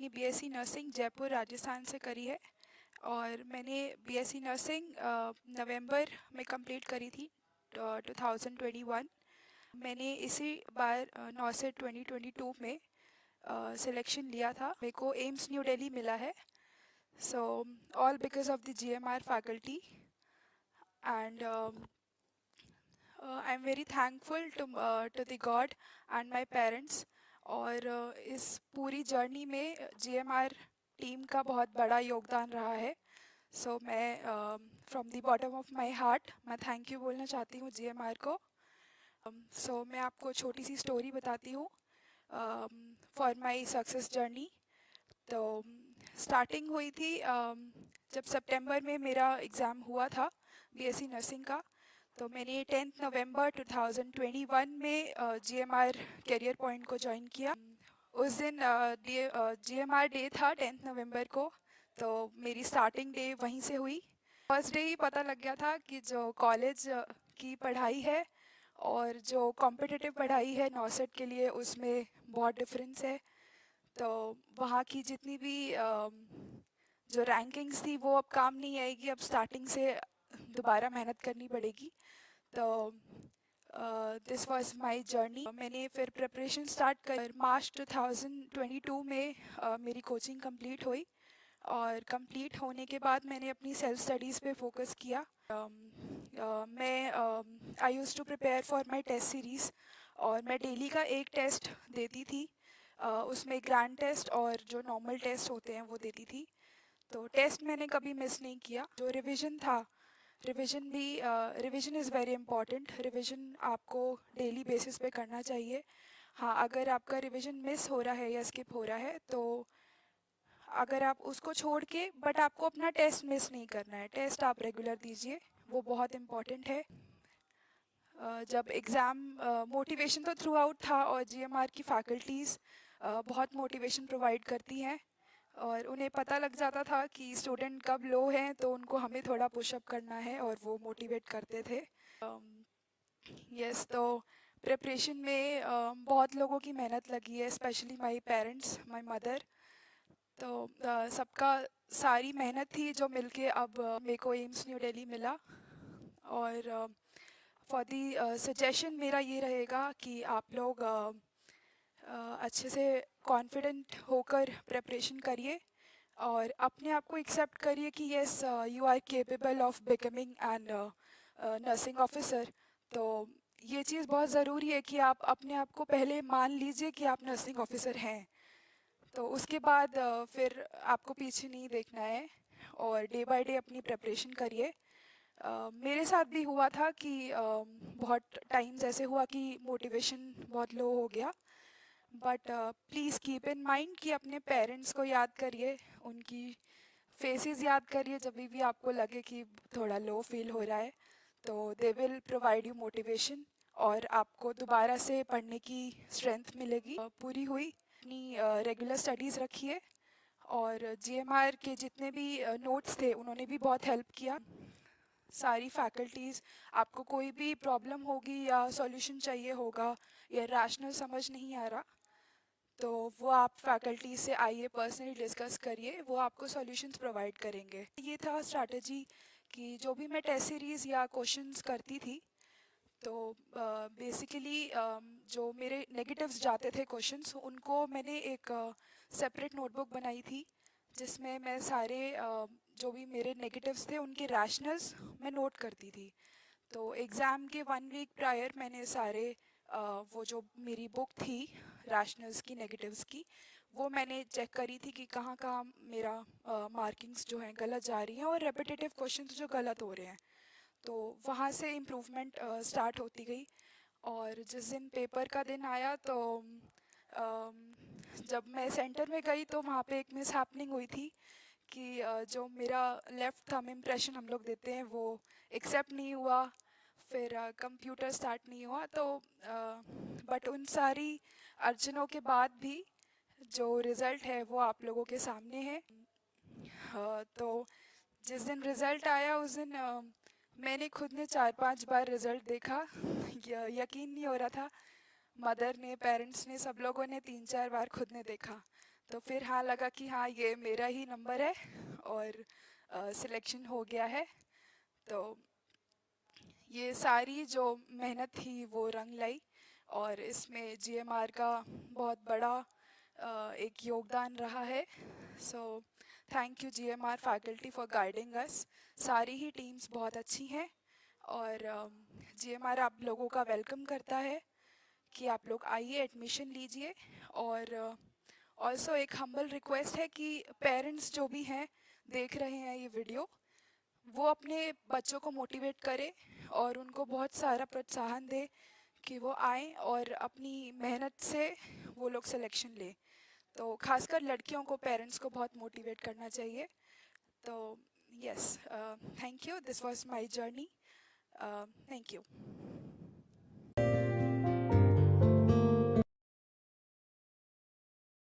अपनी BSc nursing Jaipur Rajasthan से करी है और मैंने बीएससी नर्सिंग नवंबर में कंप्लीट करी थी 2021। मैंने इसी बार 9 से 2022 में सिलेक्शन लिया था। मेरे को एम्स न्यू दिल्ली मिला है। So all because of the GMR faculty and I am very thankful to the god and my parents. और इस पूरी जर्नी में जीएमआर टीम का बहुत बड़ा योगदान रहा है। सो मैं from the bottom of my heart मैं थैंक यू बोलना चाहती हूँ जीएमआर को। सो मैं आपको छोटी सी स्टोरी बताती हूँ फॉर माय सक्सेस जर्नी। तो स्टार्टिंग हुई थी जब सितंबर में मेरा एग्ज़ाम हुआ था बीएससी नर्सिंग का। तो मैंने 10 नवंबर 2021 में जीएमआर करियर पॉइंट को ज्वाइन किया। उस दिन जीएमआर डे था 10 नवंबर को, तो मेरी स्टार्टिंग डे वहीं से हुई। फर्स्ट डे ही पता लग गया था कि जो कॉलेज की पढ़ाई है और जो कॉम्पिटिटिव पढ़ाई है नॉसेट के लिए उसमें बहुत डिफरेंस है। तो वहाँ की जितनी भी जो रैंकिंग्स थी वो अब काम नहीं आएगी, अब स्टार्टिंग से दोबारा मेहनत करनी पड़ेगी। तो दिस वाज माय जर्नी। मैंने फिर प्रिपरेशन स्टार्ट कर मार्च 2022 में मेरी कोचिंग कंप्लीट हुई और कंप्लीट होने के बाद मैंने अपनी सेल्फ स्टडीज़ पे फोकस किया। मैं I use to prepare for my test series और मैं डेली का एक टेस्ट देती थी। उसमें ग्रैंड टेस्ट और जो नॉर्मल टेस्ट होते हैं वो देती थी। तो टेस्ट मैंने कभी मिस नहीं किया। जो रिवीजन था, revision is very important. Revision आपको डेली बेसिस पे करना चाहिए। हाँ, अगर आपका रिवीजन मिस हो रहा है या स्किप हो रहा है तो अगर आप उसको छोड़ के बट आपको अपना टेस्ट मिस नहीं करना है। टेस्ट आप रेगुलर दीजिए, वो बहुत इम्पॉर्टेंट है। जब एग्ज़ाम मोटिवेशन तो थ्रू आउट था और जीएमआर की फैकल्टीज़ बहुत मोटिवेशन प्रोवाइड करती हैं और उन्हें पता लग जाता था कि स्टूडेंट कब लो हैं तो उनको हमें थोड़ा पुशअप करना है और वो मोटिवेट करते थे। यस, तो प्रिपरेशन में बहुत लोगों की मेहनत लगी है, specially my parents, my mother. तो सबका सारी मेहनत थी जो मिलके अब मेरे को एम्स न्यू दिल्ली मिला। और फॉर दी सजेशन मेरा ये रहेगा कि आप लोग अच्छे से कॉन्फिडेंट होकर प्रिपरेशन करिए और अपने आप को एक्सेप्ट करिए कि yes you are capable of becoming an nursing officer. तो ये चीज़ बहुत ज़रूरी है कि आप अपने आप को पहले मान लीजिए कि आप नर्सिंग ऑफिसर हैं। तो उसके बाद फिर आपको पीछे नहीं देखना है और डे बाय डे अपनी प्रिपरेशन करिए। मेरे साथ भी हुआ था कि बहुत टाइम्स ऐसे हुआ कि मोटिवेशन बहुत लो हो गया। But please keep in mind कि अपने पेरेंट्स को याद करिए, उनकी फेसेस याद करिए जब भी आपको लगे कि थोड़ा लो फील हो रहा है। तो they will provide you motivation और आपको दोबारा से पढ़ने की स्ट्रेंथ मिलेगी। पूरी हुई अपनी रेगुलर स्टडीज़ रखिए और जीएमआर के जितने भी नोट्स थे उन्होंने भी बहुत हेल्प किया। सारी फैकल्टीज़, आपको कोई भी प्रॉब्लम होगी या सॉल्यूशन चाहिए होगा या रैशनल समझ नहीं आ रहा तो वो आप फैकल्टी से आइए, पर्सनली डिस्कस करिए, वो आपको सॉल्यूशंस प्रोवाइड करेंगे। ये था स्ट्रैटेजी कि जो भी मैं टेस्ट सीरीज़ या क्वेश्चंस करती थी तो बेसिकली जो मेरे नेगेटिव्स जाते थे क्वेश्चंस उनको मैंने एक सेपरेट नोटबुक बनाई थी जिसमें मैं सारे जो भी मेरे नेगेटिव्स थे उनके रैशनल्स मैं नोट करती थी। तो एग्ज़ाम के 1 वीक प्रायर मैंने सारे वो जो मेरी बुक थी रैशनल्स की, नेगेटिव्स की, वो मैंने चेक करी थी कि कहाँ कहाँ मेरा मार्किंग्स जो हैं गलत जा रही हैं और रेपिटेटिव क्वेश्चंस जो गलत हो रहे हैं। तो वहाँ से इम्प्रूवमेंट स्टार्ट होती गई। और जिस दिन पेपर का दिन आया तो जब मैं सेंटर में गई तो वहाँ पे एक मिस हैपनिंग हुई थी कि जो मेरा लेफ़्ट थंब इम्प्रेशन हम लोग देते हैं वो एक्सेप्ट नहीं हुआ। फिर कंप्यूटर स्टार्ट नहीं हुआ। तो बट उन सारी अड़चनों के बाद भी जो रिज़ल्ट है वो आप लोगों के सामने है। तो जिस दिन रिज़ल्ट आया उस दिन मैंने खुद ने 4-5 बार रिज़ल्ट देखा। यकीन नहीं हो रहा था। मदर ने, पेरेंट्स ने, सब लोगों ने 3-4 बार खुद ने देखा। तो फिर हाँ लगा कि हाँ ये मेरा ही नंबर है और सिलेक्शन हो गया है। तो ये सारी जो मेहनत थी वो रंग लाई और इसमें जीएमआर का बहुत बड़ा एक योगदान रहा है। So thank you GMR faculty for guiding अस। सारी ही टीम्स बहुत अच्छी हैं और जीएमआर आप लोगों का वेलकम करता है कि आप लोग आइए एडमिशन लीजिए। और ऑल्सो एक हम्बल रिक्वेस्ट है कि पेरेंट्स जो भी हैं देख रहे हैं ये वीडियो, वो अपने बच्चों को मोटिवेट करें और उनको बहुत सारा प्रोत्साहन दे कि वो आएँ और अपनी मेहनत से वो लोग सिलेक्शन लें। तो खासकर लड़कियों को पेरेंट्स को बहुत मोटिवेट करना चाहिए। तो yes, thank you, this was my journey, thank you.